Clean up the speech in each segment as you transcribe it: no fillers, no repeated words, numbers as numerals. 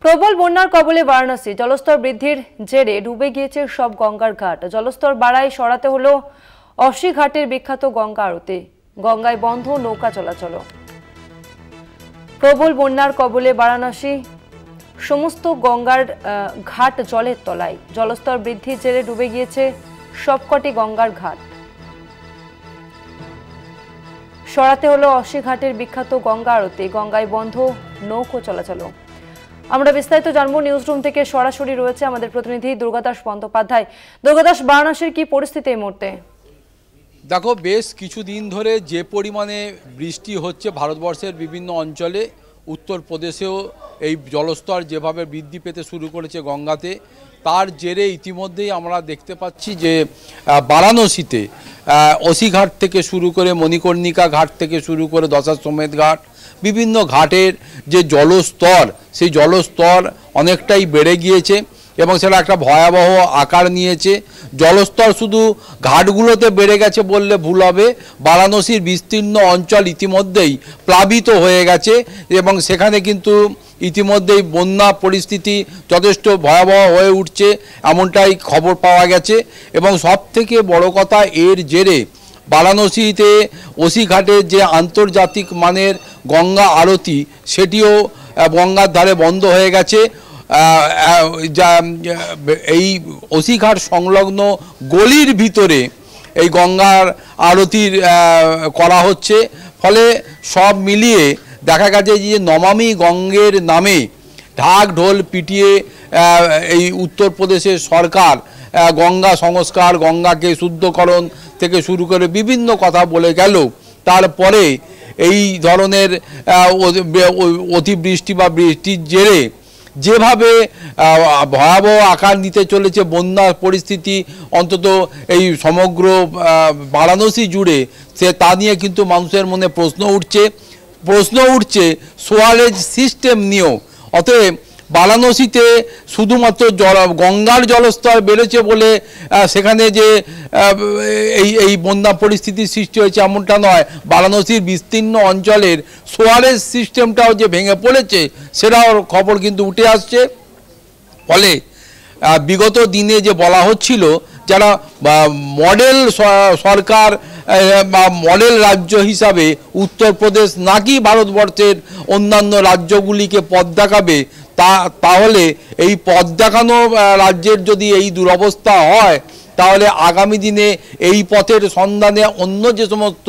প্রবল বন্যার কবলে বারাণসী। জলস্তর বৃদ্ধির জেরে ডুবে গিয়েছে সব গঙ্গার ঘাট। জলস্তর বাড়ায় সরাতে হলো অসি ঘাটের বিখ্যাত গঙ্গা আরতি। গঙ্গায় বন্ধ নৌকা চলাচল। প্রবল বন্যার কবলে বারাণসী, সমস্ত গঙ্গার ঘাট জলের তলায়। জলস্তর বৃদ্ধির জেরে ডুবে গিয়েছে সবকটি গঙ্গার ঘাট। সরাতে হলো অসি ঘাটের বিখ্যাত গঙ্গা আরতি। গঙ্গায় বন্ধ নৌকো চলাচল। আমরা বিস্তারিত জানবো নিউজ রুম থেকে। সরাসরি রয়েছে আমাদের প্রতিনিধি দুর্গাদাস বন্দ্যোপাধ্যায়। দুর্গাদাস, বারাণসীর কি পরিস্থিতি এই মুহূর্তে? দেখো, বেশ কিছুদিন ধরে যে পরিমাণে বৃষ্টি হচ্ছে ভারতবর্ষের বিভিন্ন অঞ্চলে, উত্তরপ্রদেশেও এই জলস্তর যেভাবে বৃদ্ধি পেতে শুরু করেছে গঙ্গাতে, তার জেরে ইতিমধ্যেই আমরা দেখতে পাচ্ছি যে বারাণসীতে অসিঘাট থেকে শুরু করে মণিকর্ণিকা ঘাট থেকে শুরু করে দশাশ্বমেধ ঘাট, বিভিন্ন ঘাটের যে জলস্তর, সেই জলস্তর অনেকটাই বেড়ে গিয়েছে এবং সেটা একটা ভয়াবহ আকার নিয়েছে। জলস্তর শুধু ঘাটগুলোতে বেড়ে গেছে বললে ভুল হবে। বারাণসীর বিস্তীর্ণ অঞ্চল ইতিমধ্যেই প্লাবিত হয়ে গেছে এবং সেখানে কিন্তু ইতিমধ্যেই বন্যা পরিস্থিতি যথেষ্ট ভয়াবহ হয়ে উঠছে, এমনটাই খবর পাওয়া গেছে। এবং সবথেকে বড় কথা, এর জেরে বারাণসীতে অসিঘাটের যে আন্তর্জাতিক মানের গঙ্গা আরতি, সেটিও গঙ্গার ধারে বন্ধ হয়ে গেছে। এই অসিঘাট সংলগ্ন গলির ভিতরে এই গঙ্গার আরতির করা হচ্ছে। ফলে সব মিলিয়ে দেখা গেছে যে নমামি গঙ্গের নামে ঢাক ঢোল পিটিয়ে এই উত্তরপ্রদেশের সরকার গঙ্গা সংস্কার, গঙ্গাকে শুদ্ধকরণ থেকে শুরু করে বিভিন্ন কথা বলে গেল। তারপরে এই ধরনের অতিবৃষ্টি বা বৃষ্টির জেরে যেভাবে ভয়াবহ আকার নিতে চলেছে বন্যার পরিস্থিতি, অন্তত এই সমগ্র বারাণসী জুড়ে, তা নিয়ে কিন্তু মানুষের মনে প্রশ্ন উঠছে সোয়ারেজ সিস্টেম নিয়েও। অতএব বারাণসীতে শুধুমাত্র গঙ্গার জলস্তর বেড়েছে বলে সেখানে যে এই বন্যা পরিস্থিতির সৃষ্টি হয়েছে এমনটা নয়। বারাণসীর বিস্তীর্ণ অঞ্চলের সোয়ারেজ সিস্টেমটাও যে ভেঙে পড়েছে সেটাও খবর কিন্তু উঠে আসছে। ফলে বিগত দিনে যে বলা হচ্ছিল যারা মডেল সরকার বা মডেল রাজ্য হিসাবে উত্তরপ্রদেশ নাকি ভারতবর্ষের অন্যান্য রাজ্যগুলিকে পথ দেখাবে, তাহলে এই পথ দেখানো রাজ্যের যদি এই দুরবস্থা হয়, তাহলে আগামী দিনে এই পথের সন্ধানে অন্য যে সমস্ত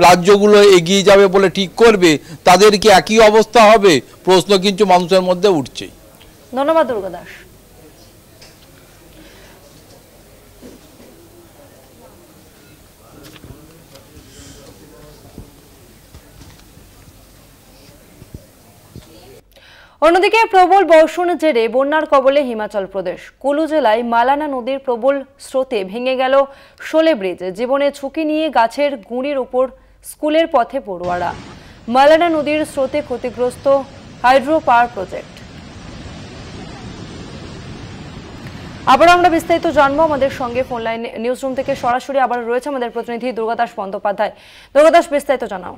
রাজ্যগুলো এগিয়ে যাবে বলে ঠিক করবে, তাদের কি একই অবস্থা হবে? প্রশ্ন কিন্তু মানুষের মধ্যে উঠছে। ধন্যবাদ দুর্গাদাস। অন্যদিকে প্রবল বর্ষণের জেরে বন্যার কবলে হিমাচল প্রদেশ। কুলু জেলায় মালানা নদীর প্রবল স্রোতে ভেঙে গেল শোলে ব্রিজ। জীবনের ঝুঁকি নিয়ে গাছের গুঁড়ির উপর স্কুলের পথে পড়ুয়ারা। মালানা নদীর স্রোতে ক্ষতিগ্রস্ত হাইড্রো পাওয়ার প্রজেক্ট। আবার আমরা বিস্তারিত জানবো। আমাদের সঙ্গে ফোন লাইন নিউজ রুম থেকে সরাসরি আবার রয়েছে আমাদের প্রতিনিধি দুর্গাদাস বন্দ্যোপাধ্যায়। দুর্গাদাস, বিস্তারিত জানাও।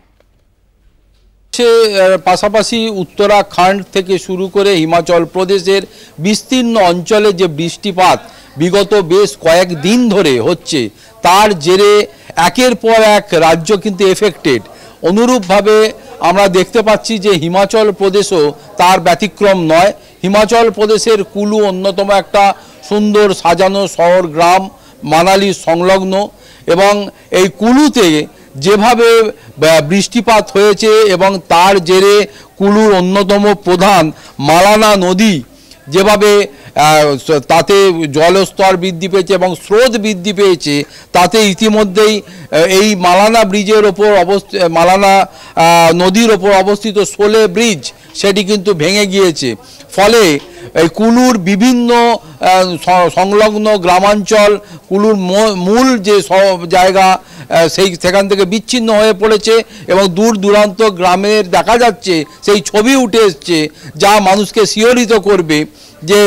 পাশাপাশি উত্তরাখণ্ড থেকে শুরু করে হিমাচল প্রদেশের বিস্তীর্ণ অঞ্চলে যে বৃষ্টিপাত বিগত বেশ কয়েকদিন ধরে হচ্ছে, তার জেরে একের পর এক রাজ্য কিন্তু এফেক্টেড। অনুরূপভাবে আমরা দেখতে পাচ্ছি যে হিমাচল প্রদেশও তার ব্যতিক্রম নয়। হিমাচল প্রদেশের কুলু অন্যতম একটা সুন্দর সাজানো শহর গ্রাম, মানালি সংলগ্ন। এবং এই কুলুতে যেভাবে বৃষ্টিপাত হয়েছে এবং তার জেরে কুলুর অন্যতম প্রধান মালানা নদী যেভাবে তাতে জলস্তর বৃদ্ধি পেয়েছে এবং স্রোত বৃদ্ধি পেয়েছে, তাতে ইতিমধ্যেই এই মালানা ব্রিজের ওপর মালানা নদীর ওপর অবস্থিত শোলে ব্রিজ, সেটি কিন্তু ভেঙে গিয়েছে। ফলে এই কুলুর বিভিন্ন সংলগ্ন গ্রামাঞ্চল, কুলুর মূল যে জায়গা, সেখান থেকে বিচ্ছিন্ন হয়ে পড়েছে এবং দূর দূরান্ত গ্রামের দেখা যাচ্ছে সেই ছবি উঠে এসছে, যা মানুষকে শিহরিত করবে যে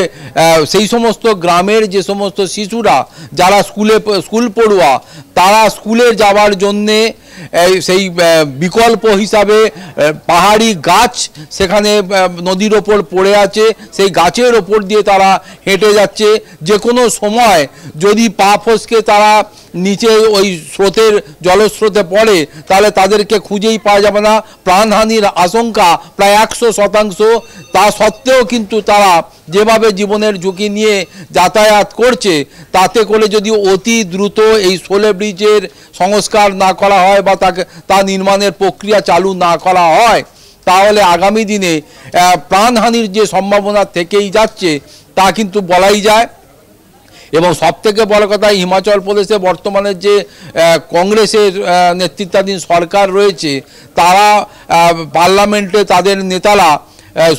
সেই সমস্ত গ্রামের যে সমস্ত শিশুরা যারা স্কুল পড়ুয়া, তারা স্কুলে যাওয়ার জন্যে সেই বিকল্প হিসাবে পাহাড়ি গাছ সেখানে নদীর ওপর পড়ে আছে, সেই গাছের ওপর দিয়ে তারা হেঁটে যাচ্ছে। যে কোনো সময় যদি পা ফসকে তারা নিচে ওই স্রোতের জলস্রোতে পড়ে তাহলে তাদেরকে খুঁজেই পাওয়া যাবে না, প্রাণহানির আশঙ্কা প্রায় 100%। তা সত্ত্বেও কিন্তু তারা যেভাবে জীবনের ঝুঁকি নিয়ে যাতায়াত করছে, তাতে করে যদি অতি দ্রুত এই শোলে ব্রিজের সংস্কার না করা হয় বা তা নির্মাণের প্রক্রিয়া চালু না করা হয়, তাহলে আগামী দিনে প্রাণহানির যে সম্ভাবনা থেকেই যাচ্ছে তা কিন্তু বলাই যায়। এবং সবথেকে বড় কথা, হিমাচল প্রদেশে বর্তমানে যে কংগ্রেসের নেতৃত্বাধীন সরকার রয়েছে, তারা পার্লামেন্টে তাদের নেতারা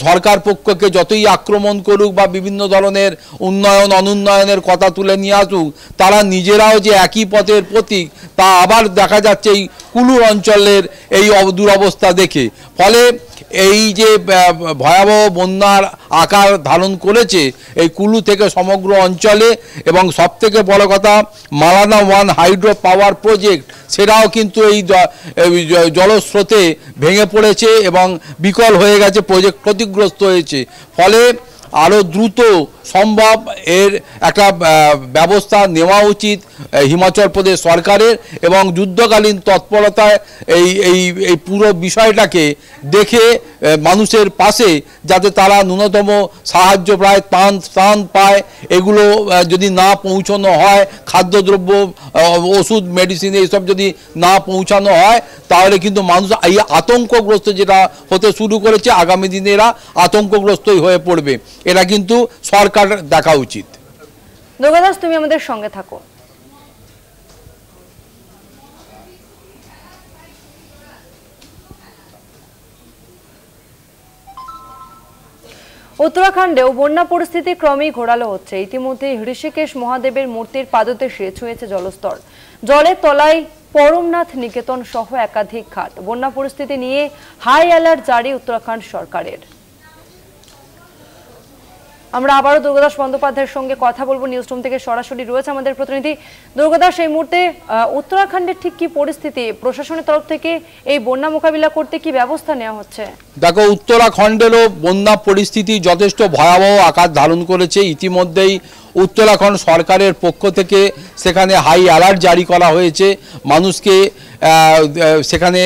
সরকার পক্ষকে যতই আক্রমণ করুক বা বিভিন্ন ধরনের উন্নয়ন অনুন্নয়নের কথা তুলে নিয়ে আসুক, তারা নিজেরাও যে একই পথের প্রতীক তা আবার দেখা যাচ্ছে এই কুলু অঞ্চলের এই দুরবস্থা দেখে। ফলে এই যে ভয়াবহ বন্যার আকার ধারণ করেছে এই কুলু থেকে সমগ্র অঞ্চলে, এবং সবথেকে বড় কথা মালানা 1 হাইড্রো পাওয়ার প্রজেক্ট সেটাও কিন্তু এই জলস্রোতে ভেঙে পড়েছে এবং বিকল হয়ে গেছে, প্রজেক্ট ক্ষতিগ্রস্ত হয়েছে। ফলে আরও দ্রুত সম্ভব এর একটা ব্যবস্থা নেওয়া উচিত হিমাচল প্রদেশ সরকারের, এবং যুদ্ধকালীন তৎপরতায় এই পুরো বিষয়টাকে দেখে মানুষের পাশে যাতে তারা ন্যূনতম সাহায্য প্রায় ত্রাণ পায়, এগুলো যদি না পৌঁছানো হয়, খাদ্যদ্রব্য ওষুধ মেডিসিন এইসব যদি না পৌঁছানো হয়, তাহলে কিন্তু মানুষ এই আতঙ্কগ্রস্ত যেটা হতে শুরু করেছে, আগামী দিনে এরা আতঙ্কগ্রস্তই হয়ে পড়বে। এটা কিন্তু সরকার দেখা উচিত। দুর্গা দাস, তুমি আমাদের সঙ্গে থাকো। উত্তরাখণ্ডেও বন্যা পরিস্থিতি ক্রমেই ঘোরালো হচ্ছে। ইতিমধ্যে ঋষিকেশ মহাদেবের মূর্তির পাদদেশে ছুঁয়েছে জলস্তর। জলের তলায় পরমনাথ নিকেতন সহ একাধিক ঘাট। বন্যা পরিস্থিতি নিয়ে হাই অ্যালার্ট জারি উত্তরাখণ্ড সরকারের। আমরা আবারও দুর্গাদাস বন্দ্যোপাধ্যায়ের সঙ্গে কথা বলবো। নিউজ রুম থেকে সরাসরি রয়েছে আমাদের প্রতিনিধি দুর্গাদাস। এই মুহূর্তে উত্তরাখণ্ডের ঠিক কি পরিস্থিতি, প্রশাসনের তরফ থেকে এই বন্যা মোকাবিলা করতে কি ব্যবস্থা নেওয়া হচ্ছে? দেখো, উত্তরাখণ্ডেরও বন্যা পরিস্থিতি যথেষ্ট ভয়াবহ আকার ধারণ করেছে। ইতিমধ্যেই উত্তরাখণ্ড সরকারের পক্ষ থেকে সেখানে হাই অ্যালার্ট জারি করা হয়েছে। মানুষকে সেখানে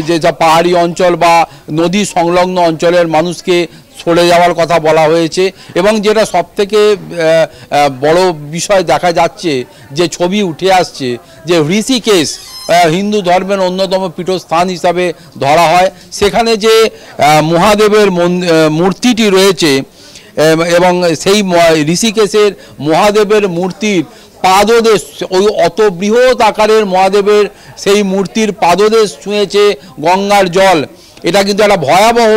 যে পাহাড়ি অঞ্চল বা নদী সংলগ্ন অঞ্চলের মানুষকে সরে যাওয়ার কথা বলা হয়েছে। এবং যেটা সবথেকে বড় বিষয় দেখা যাচ্ছে, যে ছবি উঠে আসছে, যে ঋষিকেশ হিন্দু ধর্মের অন্যতম পীঠস্থান হিসাবে ধরা হয়, সেখানে যে মহাদেবের মূর্তিটি রয়েছে এবং সেই ঋষিকেশের মহাদেবের মূর্তির পাদদেশ, ওই অত বৃহৎ আকারের মহাদেবের সেই মূর্তির পাদদেশ ছুঁয়েছে গঙ্গার জল। এটা কিন্তু একটা ভয়াবহ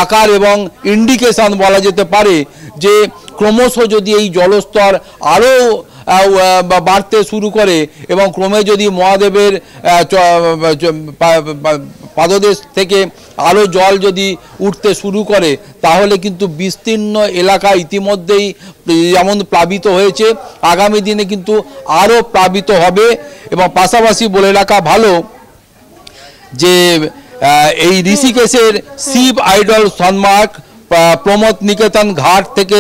আকার এবং ইন্ডিকেশন বলা যেতে পারে যে ক্রমশ যদি এই জলস্তর আরও বাড়তে শুরু করে এবং ক্রমে যদি মহাদেবের পাদদেশ থেকে আরও জল যদি উঠতে শুরু করে, তাহলে কিন্তু বিস্তীর্ণ এলাকা ইতিমধ্যেই যেমন প্লাবিত হয়েছে, আগামী দিনে কিন্তু আরও প্লাবিত হবে। এবং পাশাপাশি বলে রাখা ভালো যে এই ঋষিকেশের শিব আইডল সনমার্গ, প্রমোদ নিকেতন ঘাট থেকে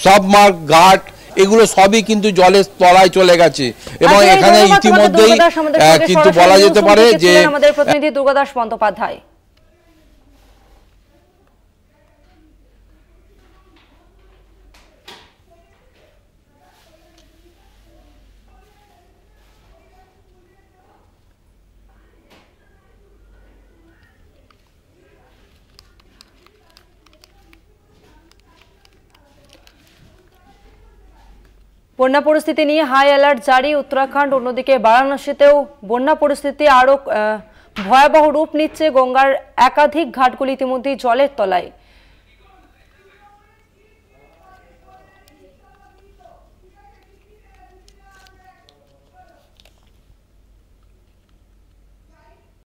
সবমার্গ ঘাট, এগুলো সবই কিন্তু জলের তলায় চলে গেছে। এবং এখানে ইতিমধ্যেই কিন্তু বলা যেতে পারে যে আমাদের প্রতিনিধি দুর্গাদাস বন্দ্যোপাধ্যায়। বন্যা পরিস্থিতি নিয়ে হাই অ্যালার্ট জারি উত্তরাখণ্ড। অন্যদিকে বারাণসীতেও বন্যা পরিস্থিতি আরো ভয়াবহ রূপ নিচ্ছে। গঙ্গার একাধিক ঘাটগুলি ইতিমধ্যেই জলের তলায়।